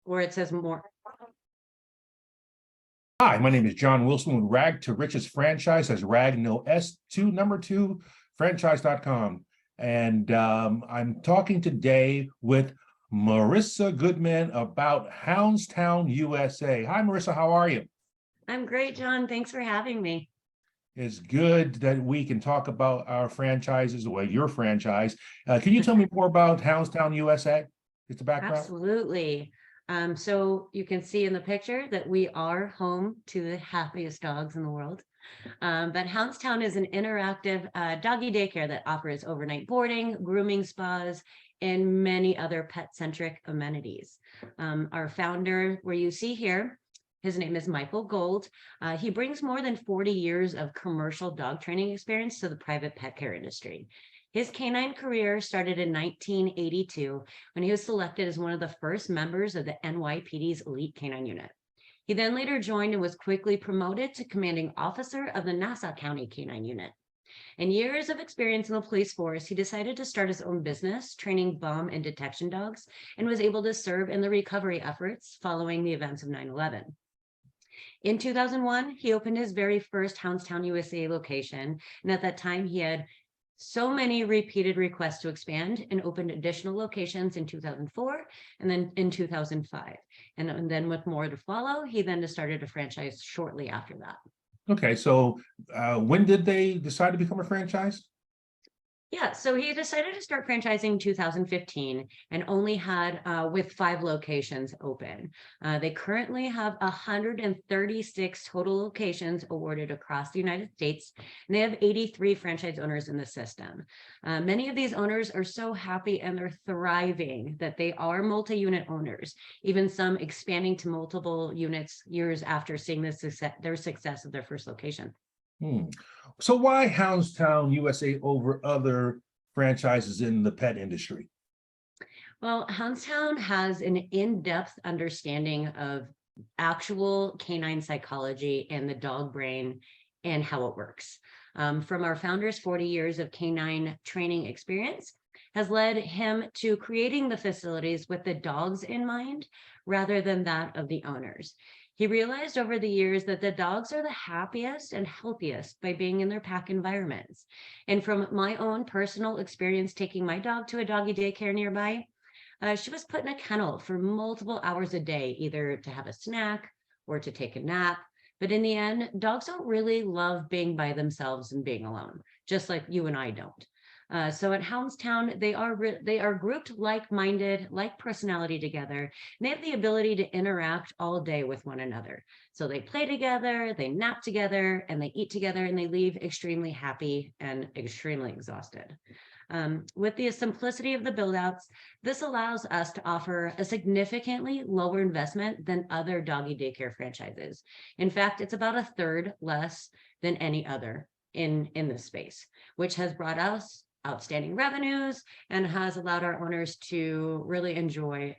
where it says more. Hi, my name is John Wilson with Rag to Riches Franchise. As Rag, no S, two, number two, franchise.com. And I'm talking today with Marissa Goodman about Hounds Town USA. Hi, Marissa, how are you? I'm great, John. Thanks for having me. It's good that we can talk about our franchises, well, your franchise. Can you tell me more about Hounds Town USA? Just the background. Absolutely. So you can see in the picture that we are home to the happiest dogs in the world. But Hounds Town is an interactive doggy daycare that offers overnight boarding, grooming spas, and many other pet-centric amenities. Our founder, where you see here, his name is Michael Gold. He brings more than 40 years of commercial dog training experience to the private pet care industry. His canine career started in 1982 when he was selected as one of the first members of the NYPD's elite canine unit. He then later joined and was quickly promoted to commanding officer of the Nassau County Canine Unit. And years of experience in the police force, he decided to start his own business, training bomb and detection dogs, and was able to serve in the recovery efforts following the events of 9/11. In 2001, he opened his very first Hounds Town USA location, and at that time he had so many repeated requests to expand and opened additional locations in 2004 and then in 2005. And then with more to follow, he then started a franchise shortly after that. Okay, so when did they decide to become a franchise? Yeah, so he decided to start franchising in 2015 and only had with 5 locations open. They currently have 136 total locations awarded across the United States, and they have 83 franchise owners in the system. Many of these owners are so happy and they're thriving that they are multi-unit owners, even some expanding to multiple units years after seeing their success of their first location. So why Hounds Town USA over other franchises in the pet industry? Well, Hounds Town has an in-depth understanding of actual canine psychology and the dog brain and how it works. From our founder's 40 years of canine training experience has led him to creating the facilities with the dogs in mind rather than that of the owners. He realized over the years that the dogs are the happiest and healthiest by being in their pack environments. And from my own personal experience taking my dog to a doggy daycare nearby, she was put in a kennel for multiple hours a day, either to have a snack or to take a nap. But in the end, dogs don't really love being by themselves and being alone, just like you and I don't. So at Hounds Town, they are grouped like-minded, like personality together. And they have the ability to interact all day with one another. So they play together, they nap together, and they eat together, and they leave extremely happy and extremely exhausted. With the simplicity of the build-outs, this allows us to offer a significantly lower investment than other doggy daycare franchises. In fact, it's about a third less than any other in this space, which has brought us outstanding revenues and has allowed our owners to really enjoy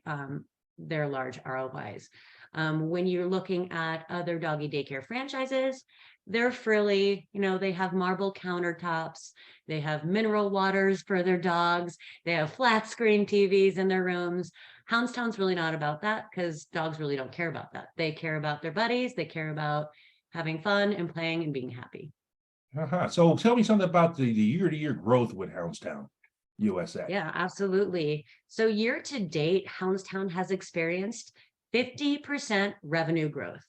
their large ROIs. When you're looking at other doggy daycare franchises, they're frilly, they have marble countertops, they have mineral waters for their dogs, they have flat screen TVs in their rooms. Hounds Town's really not about that because dogs really don't care about that. They care about their buddies, they care about having fun and playing and being happy. So tell me something about the year-to-year growth with Hounds Town USA. Yeah, absolutely. So year to date, Hounds Town has experienced 50% revenue growth.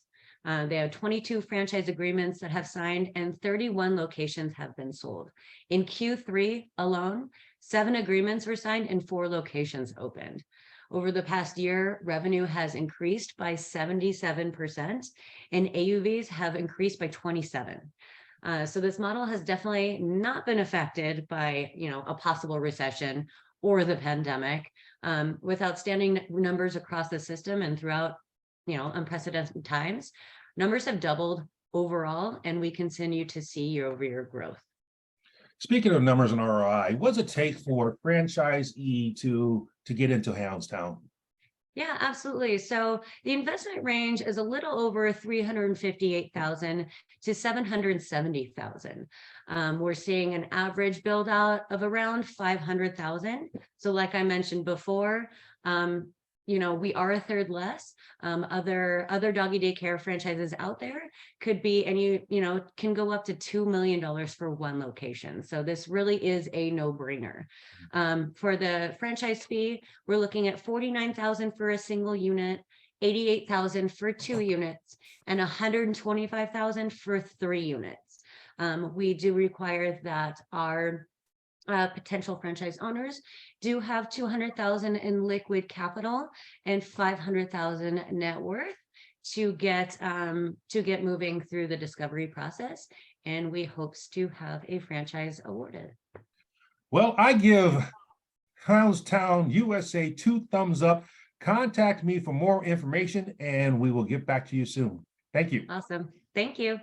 They have 22 franchise agreements that have signed and 31 locations have been sold. In Q3 alone, 7 agreements were signed and 4 locations opened. Over the past year, revenue has increased by 77% and AUVs have increased by 27%. So this model has definitely not been affected by, a possible recession or the pandemic, with outstanding numbers across the system and throughout, unprecedented times. Numbers have doubled overall, and we continue to see year-over-year growth. Speaking of numbers and ROI, what does it take for a franchisee to get into Hounds Town? Yeah, absolutely. So the investment range is a little over 358,000 to 770,000. We're seeing an average build out of around 500,000. So like I mentioned before, we are a third less. Other doggy daycare franchises out there could be, and can go up to $2 million for one location. So this really is a no-brainer. For the franchise fee, we're looking at $49,000 for a single unit, $88,000 for 2 units, and $125,000 for 3 units. We do require that our potential franchise owners do have $200,000 in liquid capital and $500,000 net worth to get moving through the discovery process. And we hopes to have a franchise awarded. Well, I give Hounds Town USA 2 thumbs up. Contact me for more information and we will get back to you soon. Thank you. Awesome. Thank you.